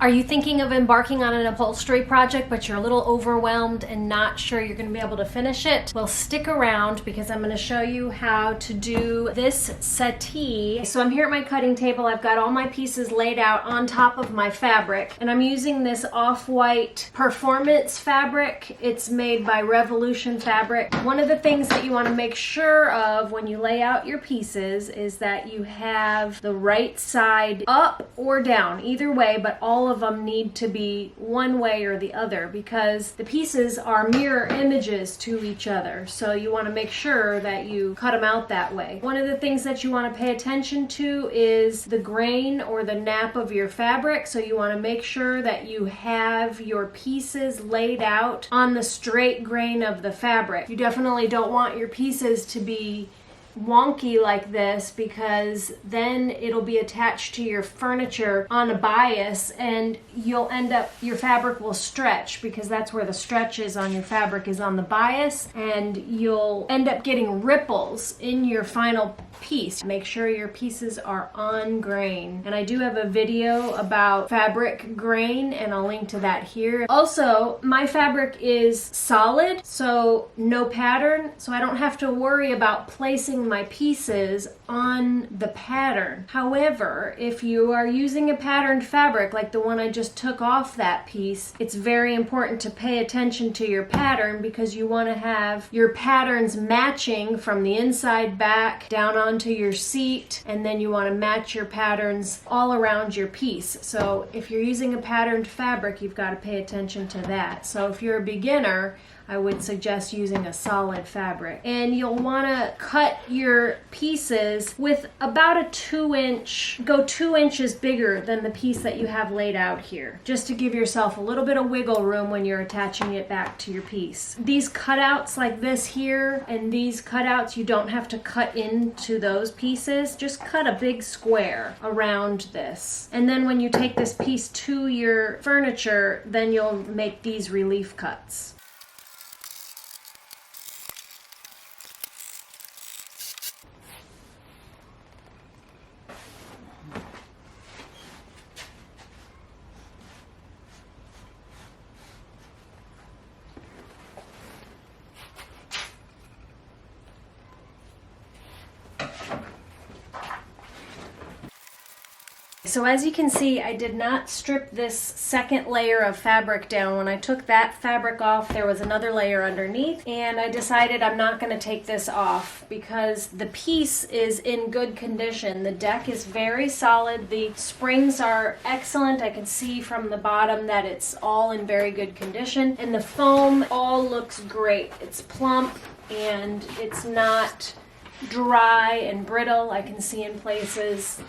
Are you thinking of embarking on an upholstery project, but you're a little overwhelmed and not sure you're going to be able to finish it? Well, stick around because I'm going to show you how to do this settee. So I'm here at my cutting table. I've got all my pieces laid out on top of my fabric, and I'm using this off-white performance fabric. It's made by Revolution Fabric. One of the things that you want to make sure of when you lay out your pieces is that you have the right side up or down, either way, but all of them need to be one way or the other because the pieces are mirror images to each other. So you want to make sure that you cut them out that way. One of the things that you want to pay attention to is the grain or the nap of your fabric. So you want to make sure that you have your pieces laid out on the straight grain of the fabric. You definitely don't want your pieces to be wonky like this because then it'll be attached to your furniture on a bias and you'll end up, your fabric will stretch because that's where the stretch is on your fabric, is on the bias, and you'll end up getting ripples in your final piece. Make sure your pieces are on grain. And I do have a video about fabric grain and I'll link to that here. Also, my fabric is solid, so no pattern, so I don't have to worry about placing my pieces on the pattern. However, if you are using a patterned fabric like the one I just took off that piece, it's very important to pay attention to your pattern because you want to have your patterns matching from the inside back down onto your seat, and then you want to match your patterns all around your piece. So if you're using a patterned fabric, you've got to pay attention to that. So if you're a beginner, I would suggest using a solid fabric. And you'll want to cut your pieces with about a 2-inch, go 2 inches bigger than the piece that you have laid out here, just to give yourself a little bit of wiggle room when you're attaching it back to your piece. These cutouts like this here and these cutouts, you don't have to cut into those pieces. Just cut a big square around this. And then when you take this piece to your furniture, then you'll make these relief cuts. So as you can see, I did not strip this second layer of fabric down. When I took that fabric off, there was another layer underneath, and I decided I'm not going to take this off because the piece is in good condition. The deck is very solid. The springs are excellent. I can see from the bottom that it's all in very good condition, and the foam all looks great. It's plump and it's not dry and brittle. I can see in places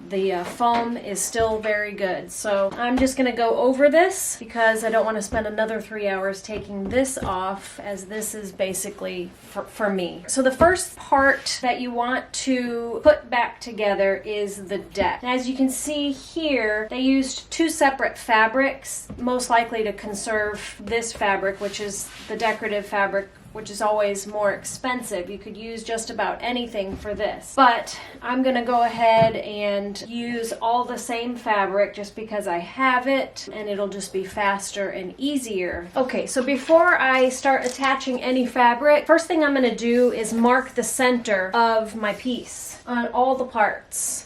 the foam is still very good. So I'm just going to go over this because I don't want to spend another 3 hours taking this off, as this is basically for me. So the first part that you want to put back together is the deck. And as you can see here, they used 2 separate fabrics, most likely to conserve this fabric, which is the decorative fabric, which is always more expensive. You could use just about anything for this. But I'm gonna go ahead and use all the same fabric just because I have it, and it'll just be faster and easier. Okay, so before I start attaching any fabric, first thing I'm gonna do is mark the center of my piece on all the parts.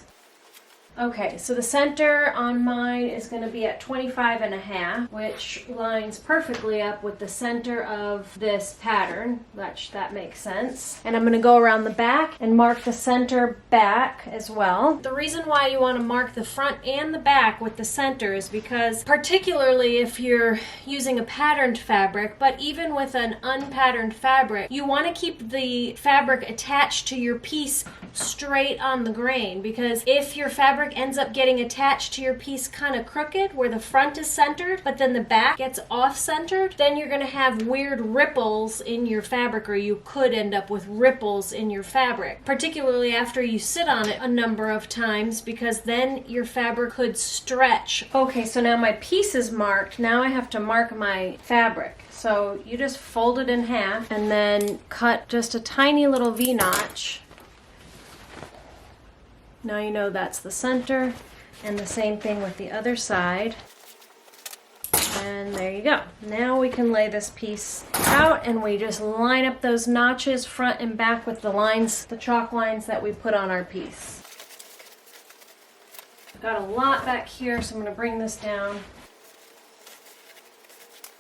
Okay, so the center on mine is going to be at 25.5, which lines perfectly up with the center of this pattern, which that makes sense. And I'm going to go around the back and mark the center back as well. The reason why you want to mark the front and the back with the center is because, particularly if you're using a patterned fabric, but even with an unpatterned fabric, you want to keep the fabric attached to your piece straight on the grain, because if your fabric ends up getting attached to your piece kind of crooked where the front is centered but then the back gets off-centered, then you're going to have weird ripples in your fabric, or you could end up with ripples in your fabric, particularly after you sit on it a number of times, because then your fabric could stretch. Okay, so now my piece is marked. Now I have to mark my fabric. So you just fold it in half and then cut just a tiny little V-notch. Now you know that's the center. And the same thing with the other side. And there you go. Now we can lay this piece out and we just line up those notches front and back with the lines, the chalk lines that we put on our piece. I've got a lot back here, so I'm going to bring this down.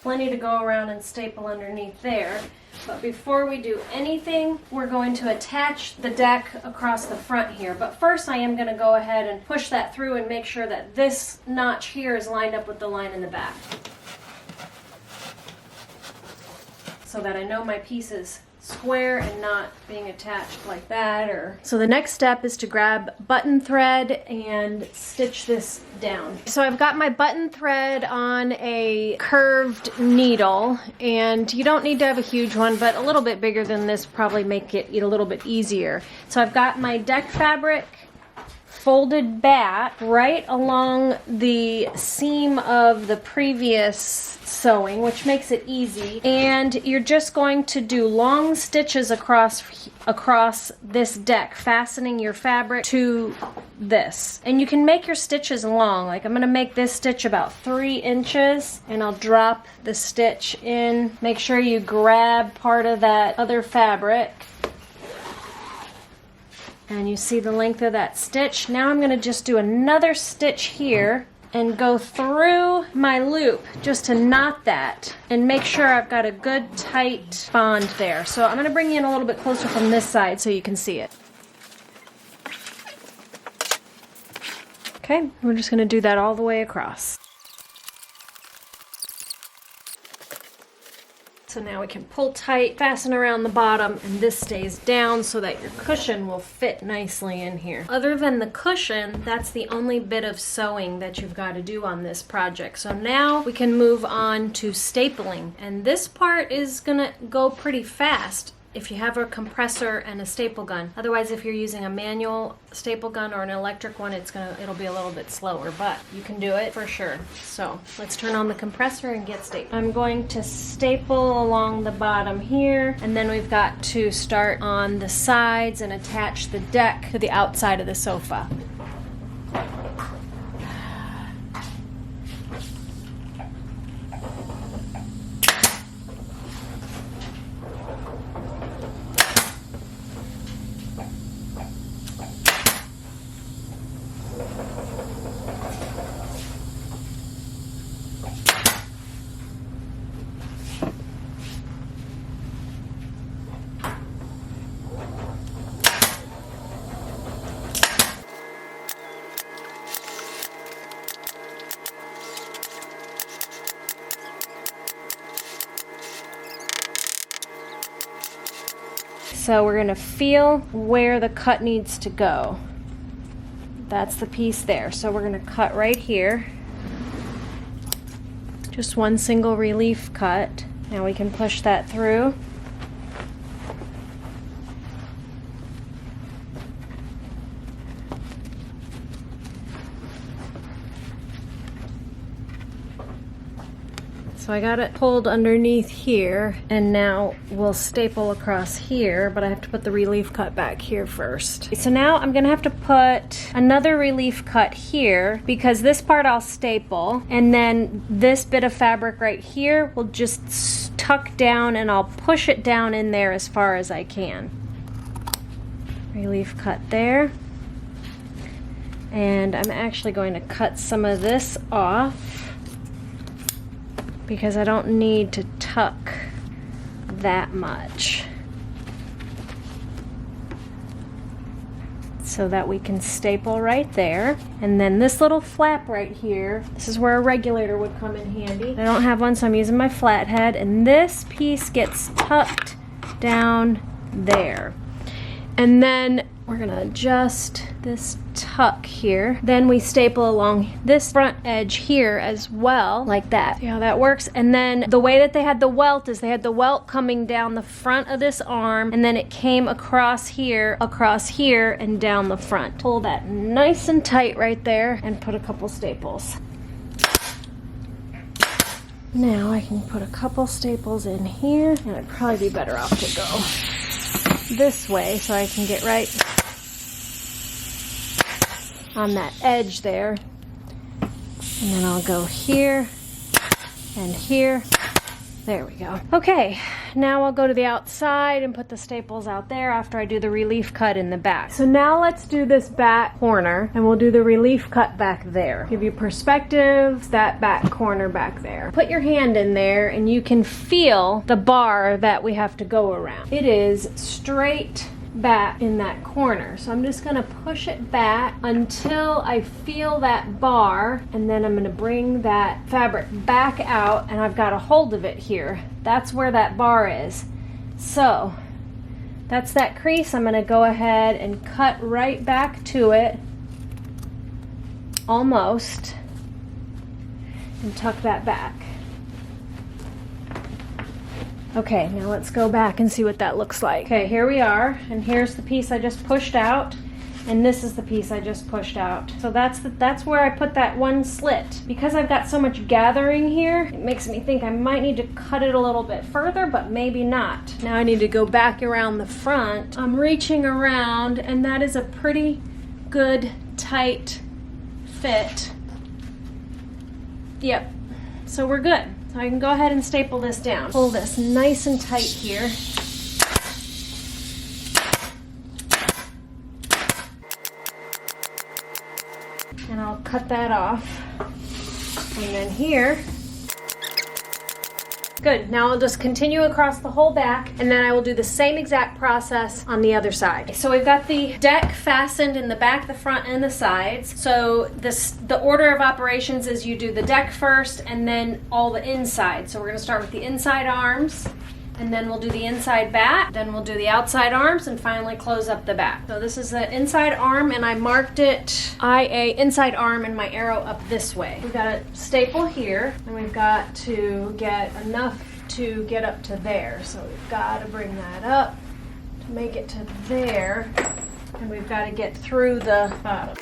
Plenty to go around and staple underneath there. But before we do anything, we're going to attach the deck across the front here. But first I am going to go ahead and push that through and make sure that this notch here is lined up with the line in the back, so that I know my piece is square and not being attached like that. So the next step is to grab button thread and stitch this down. So I've got my button thread on a curved needle, and you don't need to have a huge one, but a little bit bigger than this probably make it a little bit easier. So I've got my deck fabric folded back right along the seam of the previous sewing, which makes it easy. And you're just going to do long stitches across this deck, fastening your fabric to this. And you can make your stitches long. Like I'm going to make this stitch about 3 inches, and I'll drop the stitch in. Make sure you grab part of that other fabric. And you see the length of that stitch. Now I'm going to just do another stitch here and go through my loop just to knot that and make sure I've got a good tight bond there. So I'm going to bring you in a little bit closer from this side so you can see it. Okay, we're just going to do that all the way across. So now we can pull tight, fasten around the bottom, and this stays down so that your cushion will fit nicely in here. Other than the cushion, that's the only bit of sewing that you've got to do on this project. So now we can move on to stapling. And this part is gonna go pretty fast if you have a compressor and a staple gun. Otherwise, if you're using a manual staple gun or an electric one, it'll be a little bit slower, but you can do it for sure. So let's turn on the compressor and get stapled. I'm going to staple along the bottom here, and then we've got to start on the sides and attach the deck to the outside of the sofa. So we're going to feel where the cut needs to go. That's the piece there. So we're going to cut right here. Just one single relief cut. Now we can push that through. So I got it pulled underneath here, and now we'll staple across here, but I have to put the relief cut back here first. So now I'm gonna have to put another relief cut here, because this part I'll staple, and then this bit of fabric right here will just tuck down, and I'll push it down in there as far as I can. Relief cut there. And I'm actually going to cut some of this off, because I don't need to tuck that much, so that we can staple right there. And then this little flap right here, this is where a regulator would come in handy. I don't have one, so I'm using my flathead, and this piece gets tucked down there. And then we're gonna adjust this tuck here. Then we staple along this front edge here as well, like that. See how that works? And then the way that they had the welt is they had the welt coming down the front of this arm, and then it came across here, and down the front. Pull that nice and tight right there, and put a couple staples. Now I can put a couple staples in here, and I'd probably be better off to go this way so I can get right on that edge there. And then I'll go here and here. There we go. Okay, now I'll go to the outside and put the staples out there after I do the relief cut in the back. So now let's do this back corner and we'll do the relief cut back there. Give you perspective, that back corner back there. Put your hand in there and you can feel the bar that we have to go around. It is straight back in that corner. So I'm just gonna push it back until I feel that bar, and then I'm gonna bring that fabric back out, and I've got a hold of it here. That's where that bar is. So that's that crease. I'm gonna go ahead and cut right back to it, almost, and tuck that back. Okay, now let's go back and see what that looks like. Okay, here we are, and here's the piece I just pushed out, and this is the piece I just pushed out. So that's where I put that one slit. Because I've got so much gathering here, it makes me think I might need to cut it a little bit further, but maybe not. Now I need to go back around the front. I'm reaching around, and that is a pretty good, tight fit. Yep, so we're good. So I can go ahead and staple this down. Pull this nice and tight here. And I'll cut that off. And then here. Good, now I'll just continue across the whole back, and then I will do the same exact process on the other side. So we've got the deck fastened in the back, the front, and the sides. So the order of operations is you do the deck first and then all the inside. So we're gonna start with the inside arms, and then we'll do the inside back, then we'll do the outside arms, and finally close up the back. So this is the inside arm, and I marked it IA inside arm and my arrow up this way. We've got a staple here, and we've got to get enough to get up to there. So we've got to bring that up to make it to there, and we've got to get through the bottom.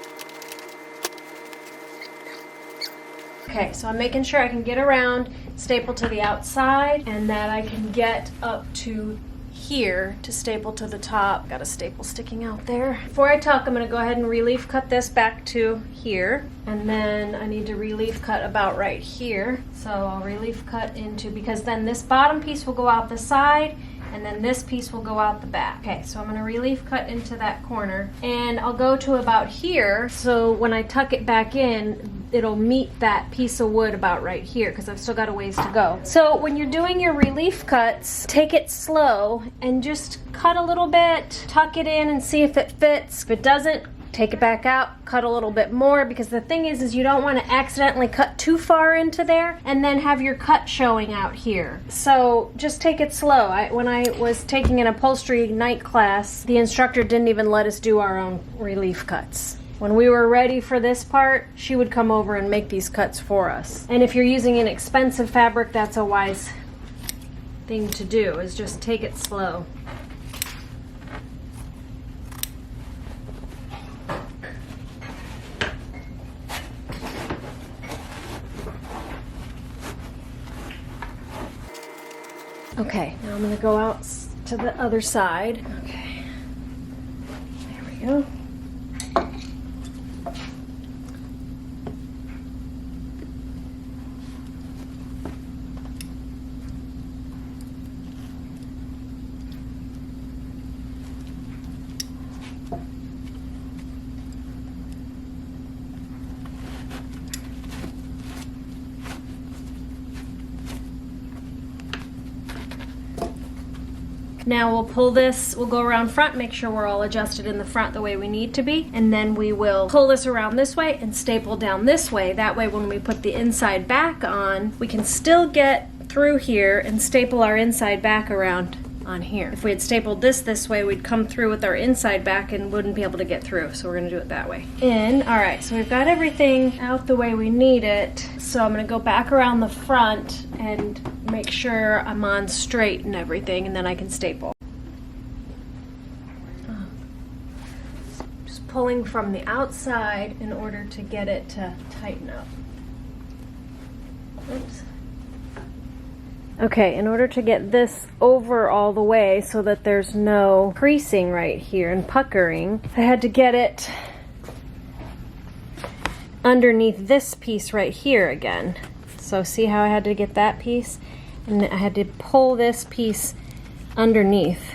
Okay, so I'm making sure I can get around, staple to the outside, and that I can get up to here to staple to the top. Got a staple sticking out there. Before I tuck, I'm going to go ahead and relief cut this back to here, and then I need to relief cut about right here. So I'll relief cut into, because then this bottom piece will go out the side, and then this piece will go out the back. Okay, so I'm gonna relief cut into that corner, and I'll go to about here, so when I tuck it back in, it'll meet that piece of wood about right here, because I've still got a ways to go. So when you're doing your relief cuts, take it slow and just cut a little bit, tuck it in and see if it fits. If it doesn't, take it back out, cut a little bit more, because the thing is you don't want to accidentally cut too far into there and then have your cut showing out here. So just take it slow. When I was taking an upholstery night class, the instructor didn't even let us do our own relief cuts. When we were ready for this part, she would come over and make these cuts for us. And if you're using an expensive fabric, that's a wise thing to do, is just take it slow. Okay, now I'm going to go out to the other side. Okay, there we go. Now we'll pull this, we'll go around front, make sure we're all adjusted in the front the way we need to be, and then we will pull this around this way and staple down this way. That way when we put the inside back on, we can still get through here and staple our inside back around on here. If we had stapled this way, we'd come through with our inside back and wouldn't be able to get through, so we're gonna do it that way. Alright, so we've got everything out the way we need it, so I'm gonna go back around the front and make sure I'm on straight and everything, and then I can staple. Just pulling from the outside in order to get it to tighten up. Oops. Okay, in order to get this over all the way so that there's no creasing right here and puckering, I had to get it underneath this piece right here again. So see how I had to get that piece? And I had to pull this piece underneath.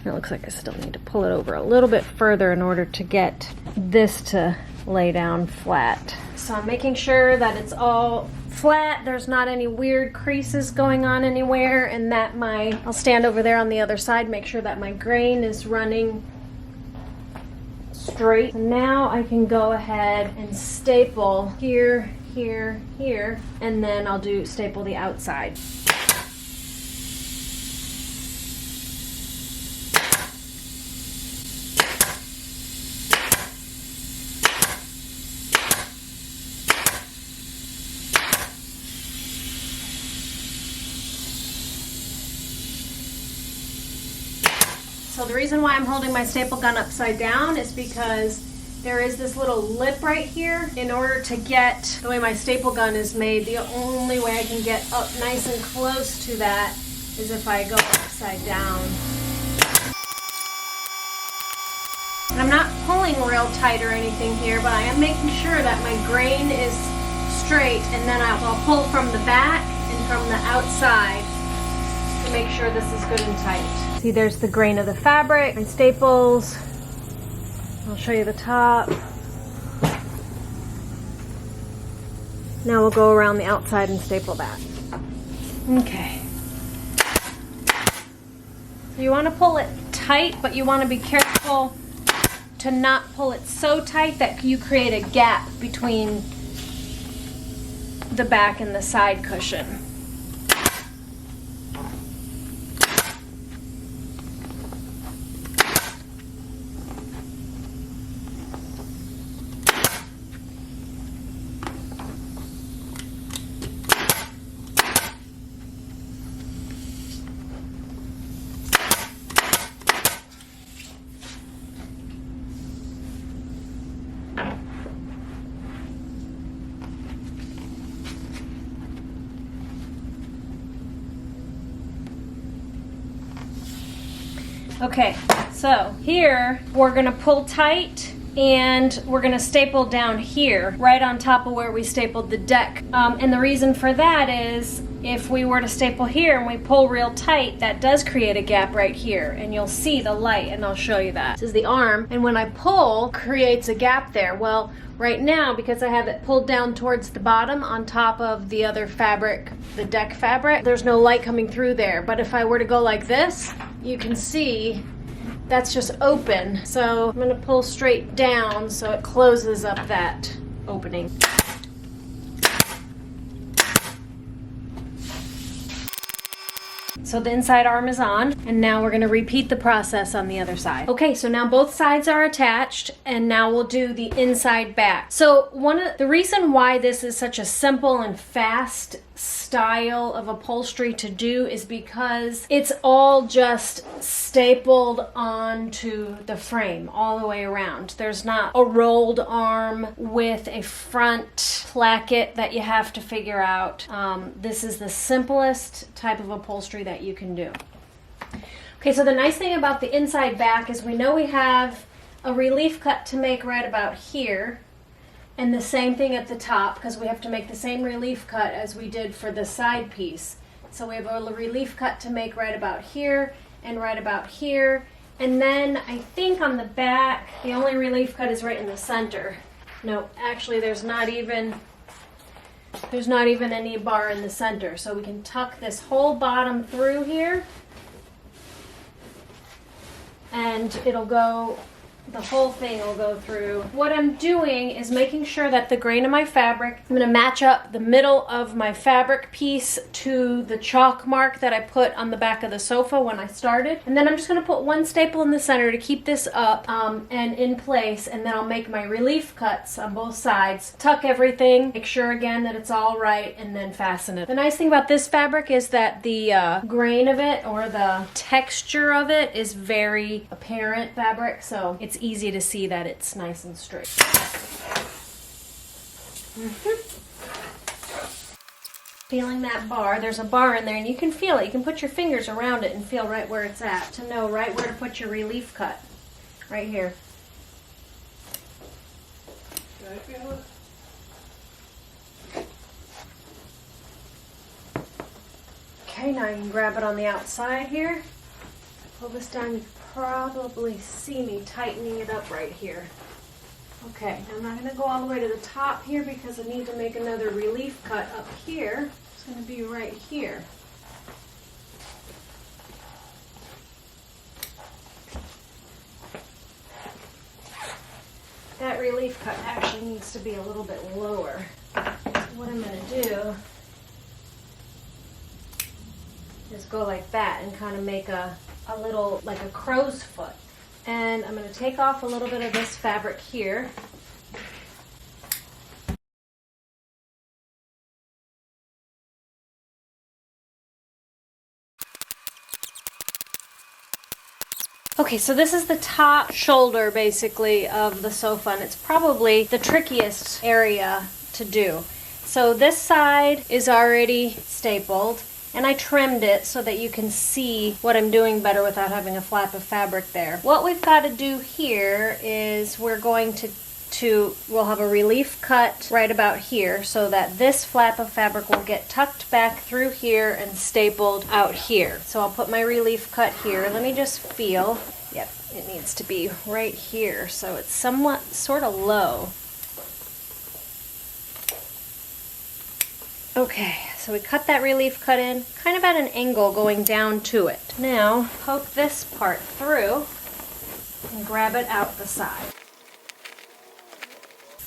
It looks like I still need to pull it over a little bit further in order to get this to lay down flat. So I'm making sure that it's all flat, there's not any weird creases going on anywhere, and that I'll stand over there on the other side, make sure that my grain is running straight. So now I can go ahead and staple here, here, here, and then I'll staple the outside. So the reason why I'm holding my staple gun upside down is because there is this little lip right here. In order to get the way my staple gun is made, the only way I can get up nice and close to that is if I go upside down. And I'm not pulling real tight or anything here, but I am making sure that my grain is straight, and then I'll pull from the back and from the outside to make sure this is good and tight. See, there's the grain of the fabric, my staples. I'll show you the top. Now we'll go around the outside and staple that. Okay. So you want to pull it tight, but you want to be careful to not pull it so tight that you create a gap between the back and the side cushion. Okay, so here we're gonna pull tight and we're gonna staple down here, right on top of where we stapled the deck. And the reason for that is if we were to staple here and we pull real tight, that does create a gap right here, and you'll see the light, and I'll show you that. This is the arm, and when I pull, creates a gap there. Well, right now, because I have it pulled down towards the bottom on top of the other fabric, the deck fabric, there's no light coming through there. But if I were to go like this, you can see that's just open. So I'm gonna pull straight down so it closes up that opening. So the inside arm is on, and now we're gonna repeat the process on the other side. Okay, so now both sides are attached, and now we'll do the inside back. So the reason why this is such a simple and fast style of upholstery to do is because it's all just stapled onto the frame all the way around. There's not a rolled arm with a front placket that you have to figure out. This is the simplest type of upholstery that you can do. Okay, so the nice thing about the inside back is we know we have a relief cut to make right about here, and the same thing at the top, because we have to make the same relief cut as we did for the side piece. So we have a relief cut to make right about here and right about here. And then I think on the back, the only relief cut is right in the center. No, actually there's not even any bar in the center. So we can tuck this whole bottom through here, and the whole thing will go through. What I'm doing is making sure that the grain of my fabric, I'm gonna match up the middle of my fabric piece to the chalk mark that I put on the back of the sofa when I started. And then I'm just gonna put one staple in the center to keep this up and in place, and then I'll make my relief cuts on both sides, tuck everything, make sure again that it's all right, and then fasten it. The nice thing about this fabric is that the grain of it, or the texture of it, is very apparent fabric, so it's easy to see that it's nice and straight. Feeling that bar, there's a bar in there, and you can feel it. You can put your fingers around it and feel right where it's at to know right where to put your relief cut. Right here. Can I feel it? Okay, now I can grab it on the outside here. Pull this down, you can probably see me tightening it up right here. Okay, I'm not going to go all the way to the top here because I need to make another relief cut up here. It's going to be right here. That relief cut actually needs to be a little bit lower. So what I'm going to do is go like that and kind of make a little, like a crow's foot. And I'm going to take off a little bit of this fabric here. Okay, so this is the top shoulder basically of the sofa, and it's probably the trickiest area to do. So this side is already stapled, and I trimmed it so that you can see what I'm doing better without having a flap of fabric there. What we've got to do here is we're going we'll have a relief cut right about here so that this flap of fabric will get tucked back through here and stapled out here. So I'll put my relief cut here. Let me just feel. Yep, it needs to be right here so it's somewhat sort of low. Okay, so we cut that relief cut in kind of at an angle going down to it. Now poke this part through and grab it out the side.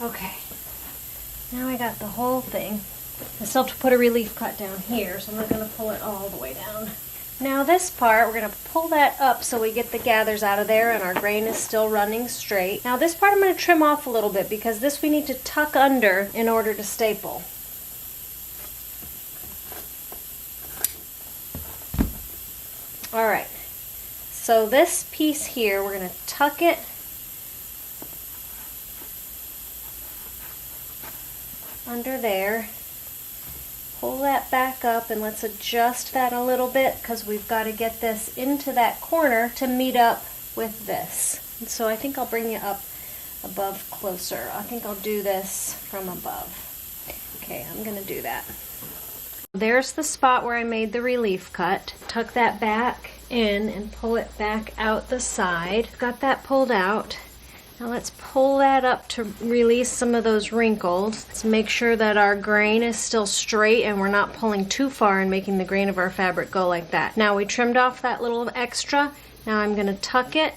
Okay, now I got the whole thing. I still have to put a relief cut down here, so I'm not going to pull it all the way down. Now this part, we're going to pull that up so we get the gathers out of there and our grain is still running straight. Now this part I'm going to trim off a little bit because this we need to tuck under in order to staple. Alright, so this piece here, we're going to tuck it under there, pull that back up, and let's adjust that a little bit because we've got to get this into that corner to meet up with this. And so I think I'll bring you up above closer. I think I'll do this from above. Okay, I'm going to do that. There's the spot where I made the relief cut. Tuck that back in and pull it back out the side. Got that pulled out. Now let's pull that up to release some of those wrinkles. Let's make sure that our grain is still straight and we're not pulling too far and making the grain of our fabric go like that. Now we trimmed off that little extra. Now I'm going to tuck it.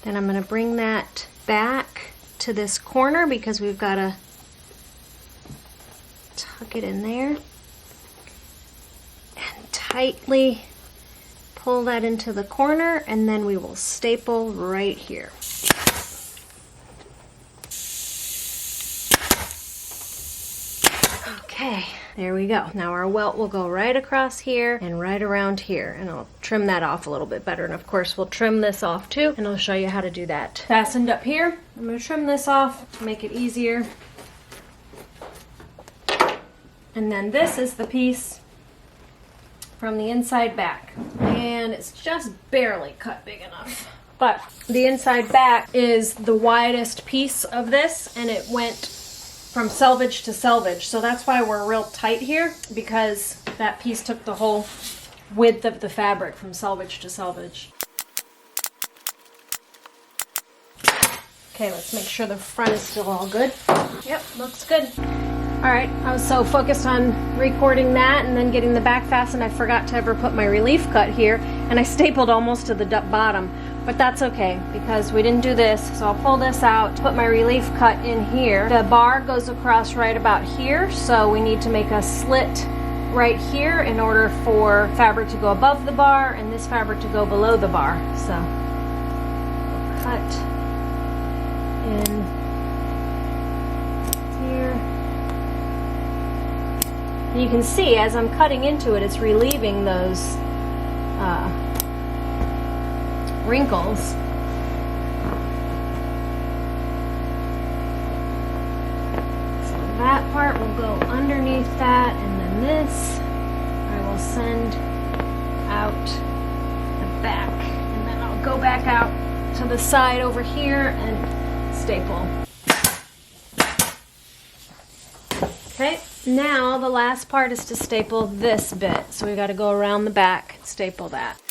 Then I'm going to bring that back to this corner because we've got to tuck it in there and tightly pull that into the corner, and then we will staple right here. Okay, there we go. Now our welt will go right across here and right around here, and I'll trim that off a little bit better, and of course we'll trim this off too, and I'll show you how to do that. Fastened up here, I'm going to trim this off to make it easier. And then this is the piece from the inside back, and it's just barely cut big enough. But the inside back is the widest piece of this, and it went from selvage to selvage, so that's why we're real tight here, because that piece took the whole width of the fabric from selvage to selvage. Okay, let's make sure the front is still all good. Yep, looks good. Alright, I was so focused on recording that and then getting the back fastened, I forgot to ever put my relief cut here, and I stapled almost to the bottom. But that's okay, because we didn't do this, so I'll pull this out, put my relief cut in here. The bar goes across right about here, so we need to make a slit right here in order for fabric to go above the bar and this fabric to go below the bar. So, we'll cut in here. You can see as I'm cutting into it, it's relieving those wrinkles. So that part will go underneath that, and then this I will send out the back, and then I'll go back out to the side over here and staple. Okay, now the last part is to staple this bit. So we got to go around the back, staple that.